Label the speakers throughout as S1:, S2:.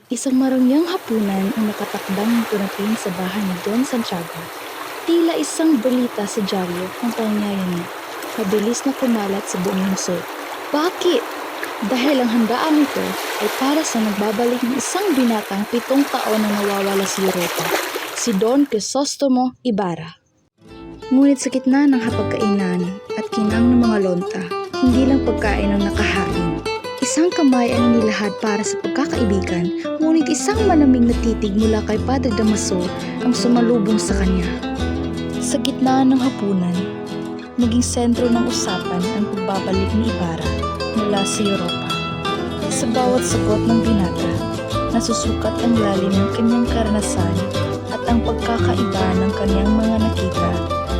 S1: Isang marangyang hapunan ang nakatakdang dumating sa bahay ni Don Santiago. Tila isang balita sa dyaryo ang pangyayari niya. Mabilis na kumalat sa buong lungsod. Bakit? Dahil ang handaan nito ay para sa nagbabalik ng isang binatang 7 taon na nawawala sa Europa, si Don Crisostomo Ibarra. Ngunit sa gitna ng hapagkainan at kinang ng mga lonta, hindi lang pagkain ang nakahain. Isang kamay ang inilahad para sa pagkakaibigan, ngunit isang malamig na titig mula kay Padre Damaso ang sumalubong sa kanya. Sa gitna ng hapunan, naging sentro ng usapan ang pagbabalik ni Ibarra mula sa Europa. Sa bawat sagot ng binata, nasusukat ang lalim ng kanyang karanasan at ang pagkakaiba ng kanyang mga nakita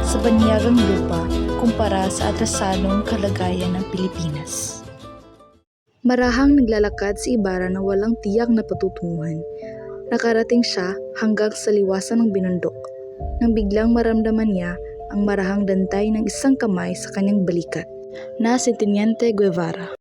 S1: sa banyagang lupa kumpara sa atrasadong kalagayan ng Pilipinas. Marahang naglalakad si Ibarra na walang tiyak na patutunguhan. Nakarating siya hanggang sa liwasan ng binundok, nang biglang maramdaman niya ang marahang dantay ng isang kamay sa kanyang balikat, na si Teniente Guevara.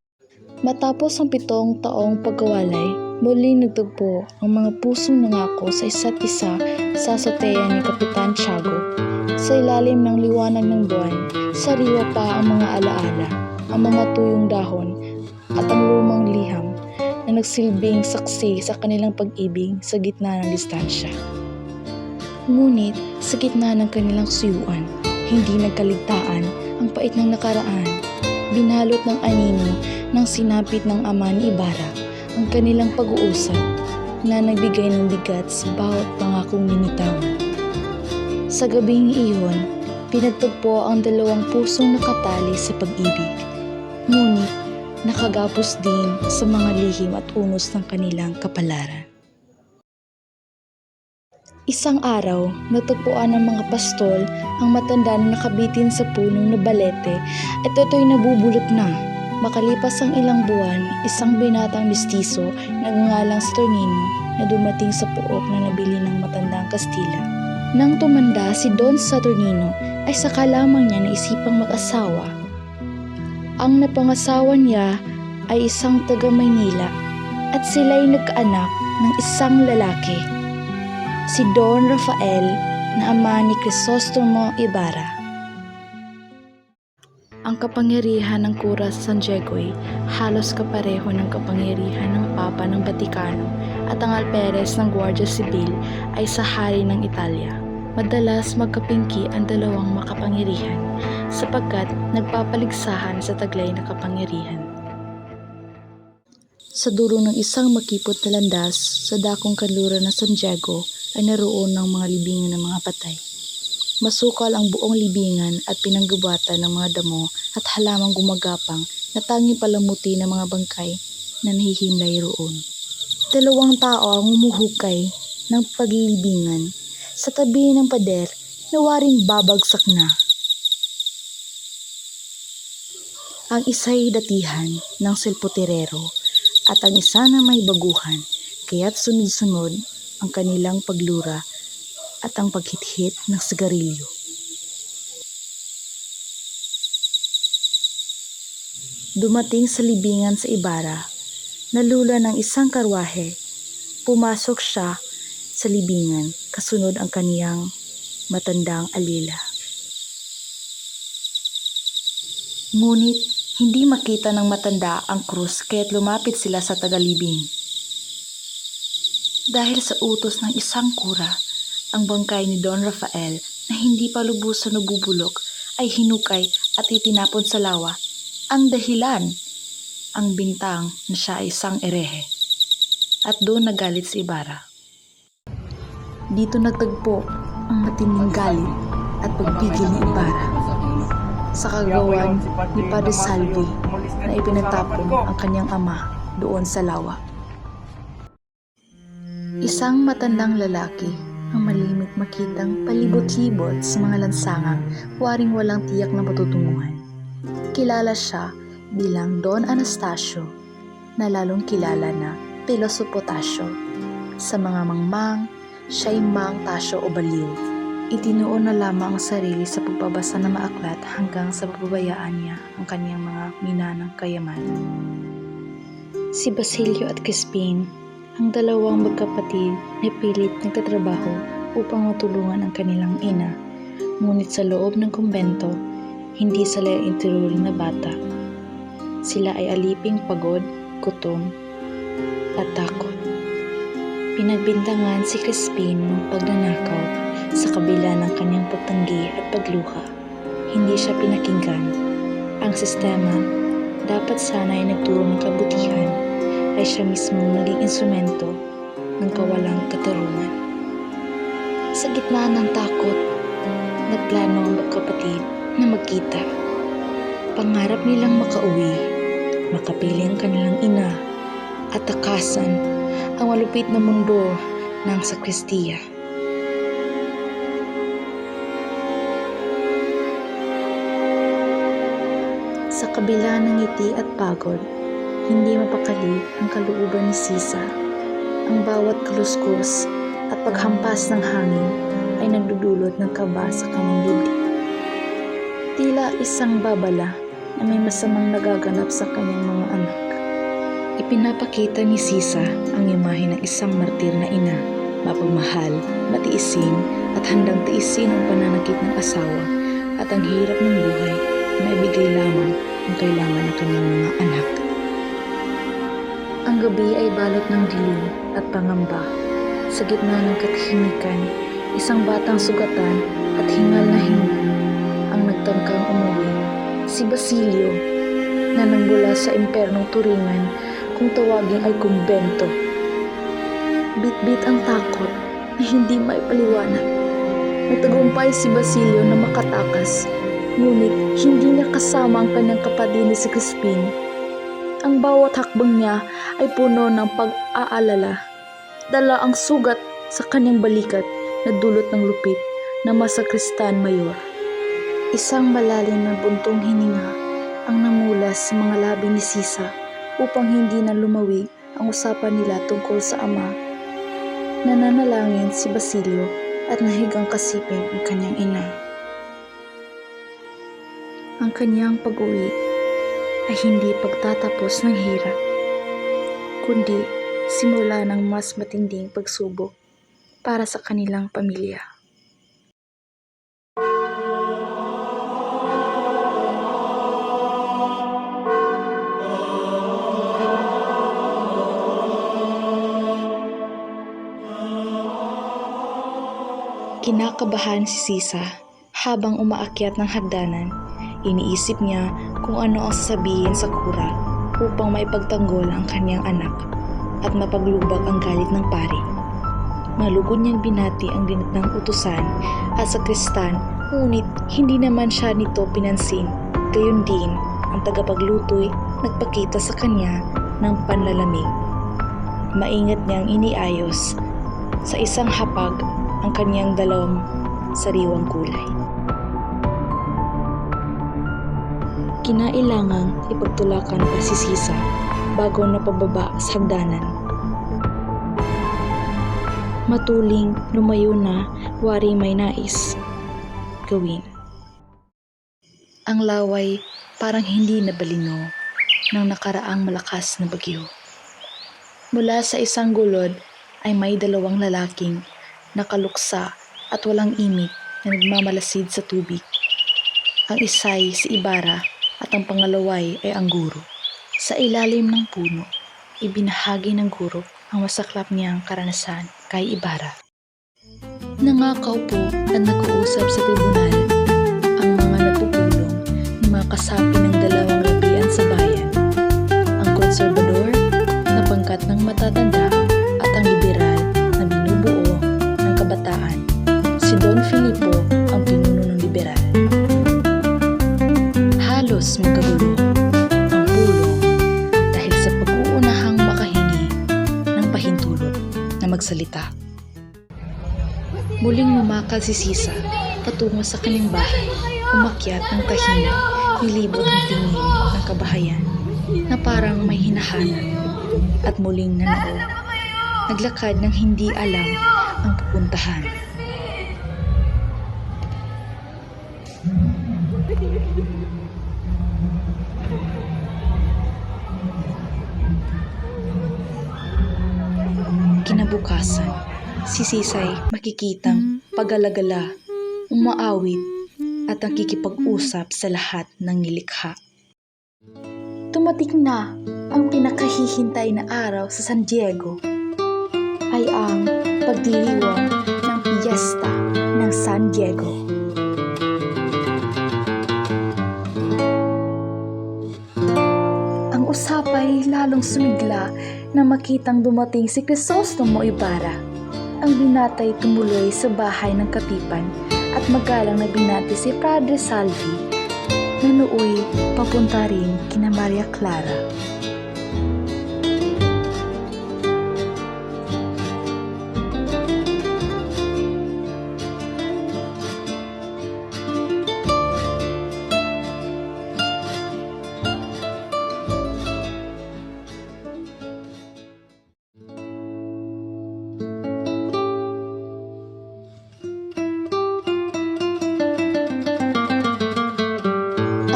S1: Matapos ang 7 taong pagkawalay, muling nagtagpo ang mga pusong nangako sa isa't isa sa azotea ni Kapitan Tiago. Sa ilalim ng liwanag ng buwan, sariwa pa ang mga alaala, ang mga tuyong dahon, at ang lumang liham na nagsilbing saksi sa kanilang pag-ibig sa gitna ng distansya. Ngunit sa gitna ng kanilang suyuan, hindi nagkaligtaan ang pait ng nakaraan. Binalot ng anino ng sinapit ng ama ni Ibarra ang kanilang pag-uusap na nagbigay ng bigat sa bawat pangakong ninitawan. Sa gabing iyon, pinagtagpo ang 2 pusong nakatali sa pag-ibig. Ngunit nakagapos din sa mga lihim at unos ng kanilang kapalaran. Isang araw, natagpuan ng mga pastol ang matanda na nakabitin sa punong na balete at ito'y nabubulok na. Makalipas ang ilang buwan, isang binatang mistiso na nagngangalang Saturnino na dumating sa puok na nabili ng matandang Kastila. Nang tumanda si Don Saturnino ay saka lamang niya naisipang mag-asawa. Ang napangasawa niya ay isang taga Maynila at sila'y nagkaanak ng isang lalaki, si Don Rafael na ama ni Crisostomo Ibarra. Ang kapangyarihan ng Kura San Diego'y halos kapareho ng kapangyarihan ng Papa ng Batikano at ang alperes ng Guardia Civil ay sa hari ng Italia. Madalas magkapingki ang dalawang makapangyarihan sapagkat nagpapaligsahan sa taglay na kapangyarihan. Sa dulo ng isang makipot na landas sa dakong kanluran ng San Diego ay naroon ng mga libingan ng mga patay. Masukal ang buong libingan at pinanggubatan ng mga damo at halamang gumagapang na tanging palamuti ng mga bangkay na nahihimlay roon. 2 tao ang umuhukay ng paglilibingan sa tabi ng pader na waring babagsak na. Ang isa'y datihan ng silpoterero at ang isa na may baguhan, kaya't sunod-sunod ang kanilang paglura at ang paghithit ng sigarilyo. Dumating sa libingan sa Ibarra, nalula ng isang karwahe. Pumasok siya sa libingan, kasunod ang kaniyang matandang alila. Ngunit hindi makita ng matanda ang krus kaya't lumapit sila sa tagalibing. Dahil sa utos ng isang kura, ang bangkay ni Don Rafael na hindi pa lubusan nabubulok ay hinukay at itinapon sa lawa. Ang dahilan, ang bintang na siya ay isang erehe. At doon nagalit si Ibarra. Dito nagtagpo ang matinding galit at pagpigil ni Ibarra sa kagawan ni Padre Salvi na ipinagtapon ang kanyang ama doon sa lawa. Isang matandang lalaki ang malimit makitang palibot-libot sa mga lansangang waring walang tiyak na patutunguhan. Kilala siya bilang Don Anastasio na lalong kilala na Pilosopo Tasio. Sa mga mangmang, siya'y Mang Tasio o Baliw. Itinuon na lamang ang sarili sa pagbabasa ng maaklat hanggang sa pababayaan niya ang kaniyang mga minanang kayaman. Si Basilio at Crispin Ang dalawang magkapatid ay pilit nagtatrabaho upang matulungan ang kanilang ina. Ngunit sa loob ng kumbento, hindi sila itinuring na bata. Sila ay aliping pagod, gutom, at takot. Pinagbintangan si Crispin ng pagnanakaw sa kabila ng kanyang pagtanggi at pagluha. Hindi siya pinakinggan. Ang sistema, dapat sana ay nagturo ng kabutihan, ay siya mismo naging instrumento ng kawalang katarungan. Sa gitna ng takot, nagplano ang magkapatid na magkita. Pangarap nilang makauwi, makapiling ang kanilang ina, at takasan ang malupit na mundo ng sakristiya. Sa kabila ng ngiti at pagod, hindi mapakali ang kalooban ni Sisa. Ang bawat kaluskos at paghampas ng hangin ay nagdudulot ng kaba sa kanyang dibdib. Tila isang babala na may masamang nagaganap sa kanyang mga anak. Ipinapakita ni Sisa ang imahe ng isang martir na ina, mapagmahal, matiisin at handang tiisin ang pananakit ng asawa at ang hirap ng buhay na ibigay lamang ang kailangan ng kanyang mga anak. Ang gabi ay balot ng dilim at pangamba. Sa gitna ng katahimikan, isang batang sugatan at hingal na hingal ang nagtangkang umuwi. Si Basilio, na nagmula sa impernong turingan kung tawagin ay kumbento. Bit-bit ang takot na hindi maipaliwanag. Nagtagumpay si Basilio na makatakas, ngunit hindi niya kasama ang kanyang kapatid na si Crispin. Ang bawat hakbang niya ay puno ng pag-aalala. Dala ang sugat sa kanyang balikat na dulot ng lupit na masakristan mayor. Isang malalim na buntong hininga ang namulas sa mga labi ni Sisa upang hindi na lumawig ang usapan nila tungkol sa ama. Nananalangin si Basilio at nahigang kasipin ang kanyang ina. Ang kanyang pag-uwi ay hindi pagtatapos ng hirap, kundi simula ng mas matinding pagsubok para sa kanilang pamilya. Kinakabahan si Sisa habang umaakyat ng hagdanan. Iniisip niya kung ano ang sasabihin sa kura upang maipagtanggol ang kanyang anak at mapaglubag ang galit ng pari. Malugod niyang binati ang dinatnang utusan at sakristan, ngunit hindi naman siya nito pinansin. Gayon din, ang tagapagluto'y nagpakita sa kanya ng panlalamig. Maingat niyang iniayos sa isang hapag ang kanyang dalawang sariwang kulay. Kinailangang ipagtulakan pa si Sisa bago napababa sa hagdanan. Matuling lumayo na wari may nais gawin. Ang laway parang hindi nabalino ng nakaraang malakas na bagyo. Mula sa isang gulod ay may dalawang lalaking nakaluksa at walang imik na nagmamalasid sa tubig. Ang isa'y si Ibarra at ang pangalaway ay ang guro. Sa ilalim ng puno, ibinahagi ng guro ang masaklap niyang karanasan kay Ibarra. Nangakaupo at nag-uusap sa tribunal ang mga nagpupulong ni mga kasapi ng dalawang labian sa bayan. Ang konserbador na pangkat ng matatanda at ang liberal na binubuo ng kabataan. Si Don Filipo ang pinuno ng liberal. Halos magkagulo ang pulong dahil sa pag-uunahang makahingi ng pahintulot na magsalita. Muling lumakad si Sisa patungo sa kanyang bahay, umakyat ng tahimik, nilibot ang tingin ng kabahayan na parang may hinahanap at muling nanao. Naglakad ng hindi alam ang pupuntahan. kinabukasan, si Sisay makikitang pagalagala, umaawit at nakikipag-usap sa lahat ng nilikha. Tumating na ang pinakahihintay na araw sa San Diego, ay ang pagdiriwang ng piyesta ng San Diego. Ang usapay lalong sumigla na makitang dumating si Crisostomo Ibarra. Ang binatay tumuloy sa bahay ng Katipan at magalang na binati si Padre Salvi na nooy papunta rin kina Maria Clara.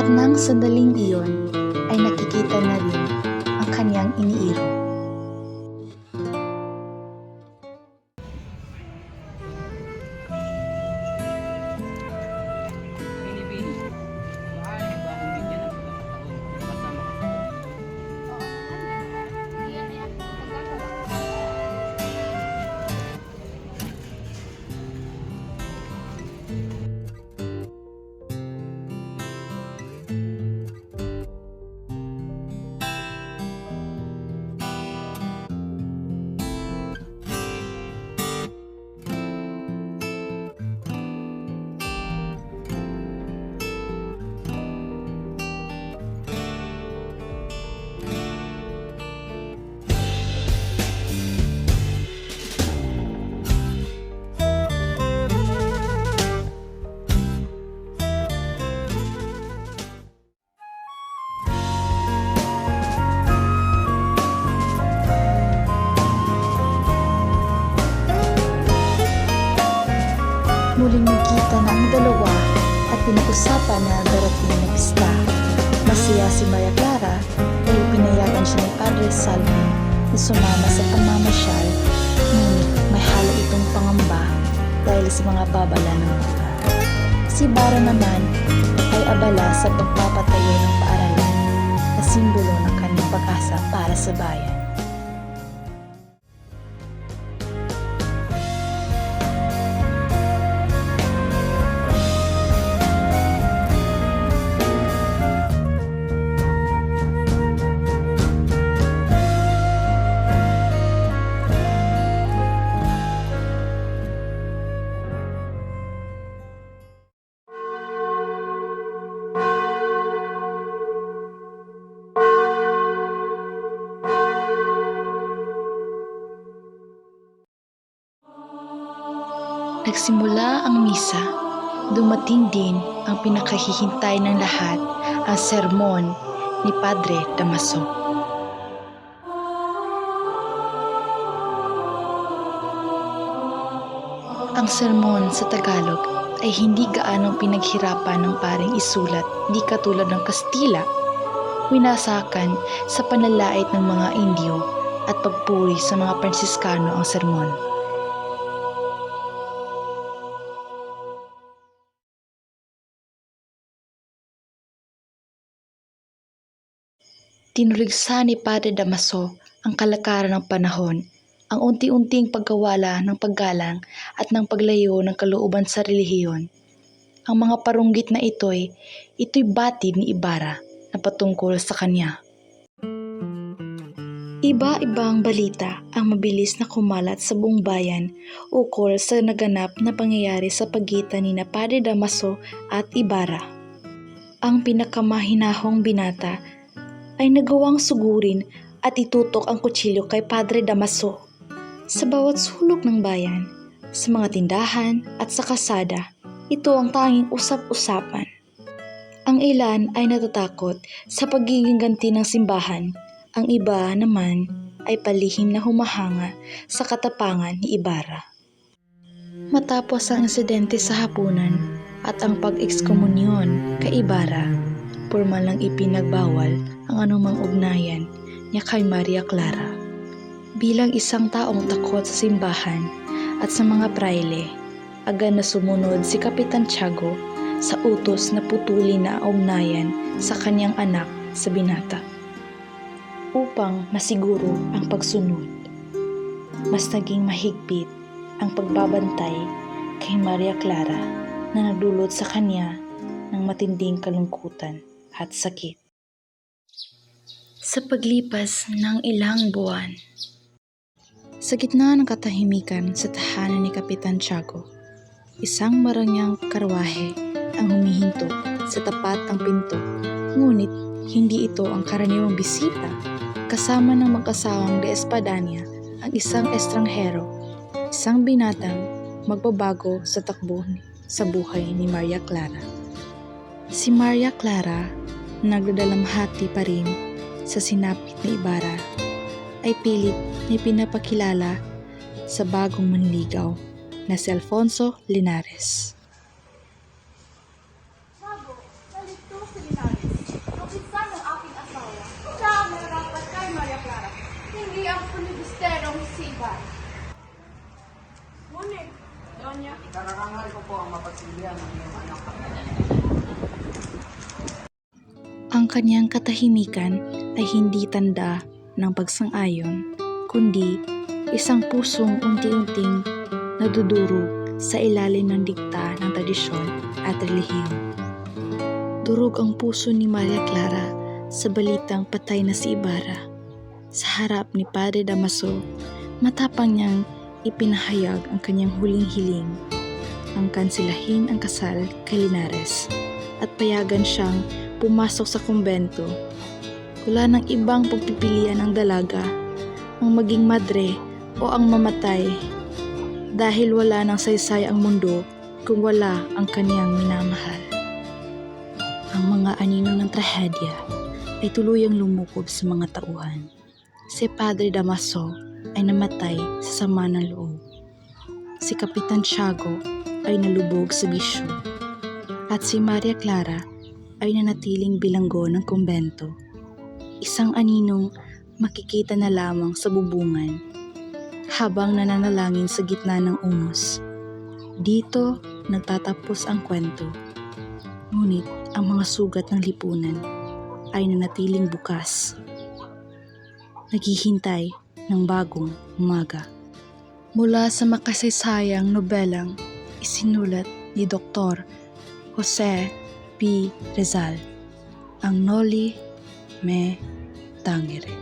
S1: At nang sandaling iyon ay nakikita na rin ang kanyang iniiro. Muling nagkita na ang dalawa at pinag-usapan na darating na pista. Masaya si Maria Clara dahil pinayagan siya ni Padre Salvi na sumama sa pamamasyal, ngunit may halo itong pangamba dahil sa mga babala ng buka. Si Ibarra naman ay abala sa pagpapatayo ng paaralan na simbolo ng kanyang pag-asa para sa bayan. Nagsimula ang misa. Dumating din ang pinakahihintay ng lahat, ang sermon ni Padre Damaso. Ang sermon sa Tagalog ay hindi gaanong pinaghirapan ng paring isulat, di katulad ng Kastila. Winasakan sa panlalait ng mga Indio at pagpuri sa mga Pransiskano ang sermon. Tinurigsa ni Padre Damaso ang kalakaran ng panahon, ang unti-unting pagkawala ng paggalang at ng paglayo ng kalooban sa relihiyon. Ang mga parunggit na ito'y batid ni Ibarra na patungkol sa kanya. Iba-ibang balita ang mabilis na kumalat sa buong bayan ukol sa naganap na pangyayari sa pagitan ni Padre Damaso at Ibarra. Ang pinakamahinahong binata ay nagawang sugurin at itutok ang kutsilyo kay Padre Damaso. Sa bawat sulok ng bayan, sa mga tindahan at sa kasada, ito ang tanging usap-usapan. Ang ilan ay natatakot sa pagiging ganti ng simbahan, ang iba naman ay palihim na humahanga sa katapangan ni Ibarra. Matapos ang insidente sa hapunan at ang pag-ekskomunyon kay Ibarra, pormal lang ipinagbawal ang anumang ugnayan niya kay Maria Clara. Bilang isang taong takot sa simbahan at sa mga praile, agad na sumunod si Kapitan Tiago sa utos na putulin na ugnayan sa kanyang anak sa binata. Upang masiguro ang pagsunod, mas naging mahigpit ang pagbabantay kay Maria Clara na nagdulot sa kanya ng matinding kalungkutan at sakit. Sa paglipas ng ilang buwan, sa gitna ng katahimikan sa tahanan ni Kapitan Tiago, isang marangyang karwahe ang humihinto sa tapat ng pinto. Ngunit hindi ito ang karaniwang bisita. Kasama ng mag-asawang de Espadanya ang isang estranghero, isang binatang magbabago sa takbo sa buhay ni Maria Clara. Si Maria Clara, nagdadalamhati pa rin sa sinapit ni Ibarra, ay pilit na pinapakilala sa bagong manliligaw na si Alfonso Linares.
S2: Tiago, nalito si Linares, ang isa ng aking asawa. Siya ang narapat kay Maria Clara, hindi ang punibusterong si Ibarra. Ngunit, Donya,
S3: Kararangal ko po ang mapagsilbihan ng iyong anak.
S1: Ang kanyang katahimikan ay hindi tanda ng pagsang-ayon, kundi isang pusong unti-unting nadudurog sa ilalim ng dikta ng tradisyon at relihiyon. Durog ang puso ni Maria Clara sa balitang patay na si Ibarra. Sa harap ni Padre Damaso, matapang niyang ipinahayag ang kanyang huling hiling, ang kansilahin ang kasal kay Linares at payagan siyang pumasok sa kumbento. Wala nang ibang pagpipilian ang dalaga, ang maging madre o ang mamatay, dahil wala nang saysay ang mundo kung wala ang kaniyang minamahal. Ang mga anino ng trahedya ay tuluyang lumukob sa mga tauhan. Si Padre Damaso ay namatay sa sama ng loob. Si Kapitan Tiago ay nalubog sa bisyo. At si Maria Clara ay nanatiling bilanggo ng kumbento. Isang aninong makikita na lamang sa bubungan habang nananalangin sa gitna ng unos. Dito nagtatapos ang kwento. Ngunit ang mga sugat ng lipunan ay nanatiling bukas. Naghihintay ng bagong umaga. Mula sa makasaysayang nobelang isinulat ni Dr. Jose P. Rizal, ang Noli Me Tangere.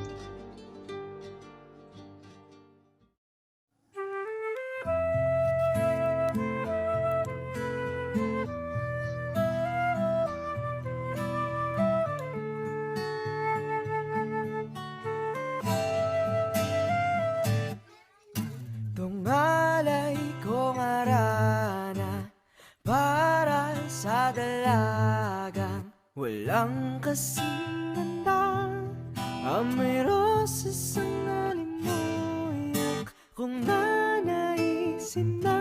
S4: Tungalay kong arana para sa dalagang walang kasing ganda. Amoy rosas ang nalimuyak kung nanaisin na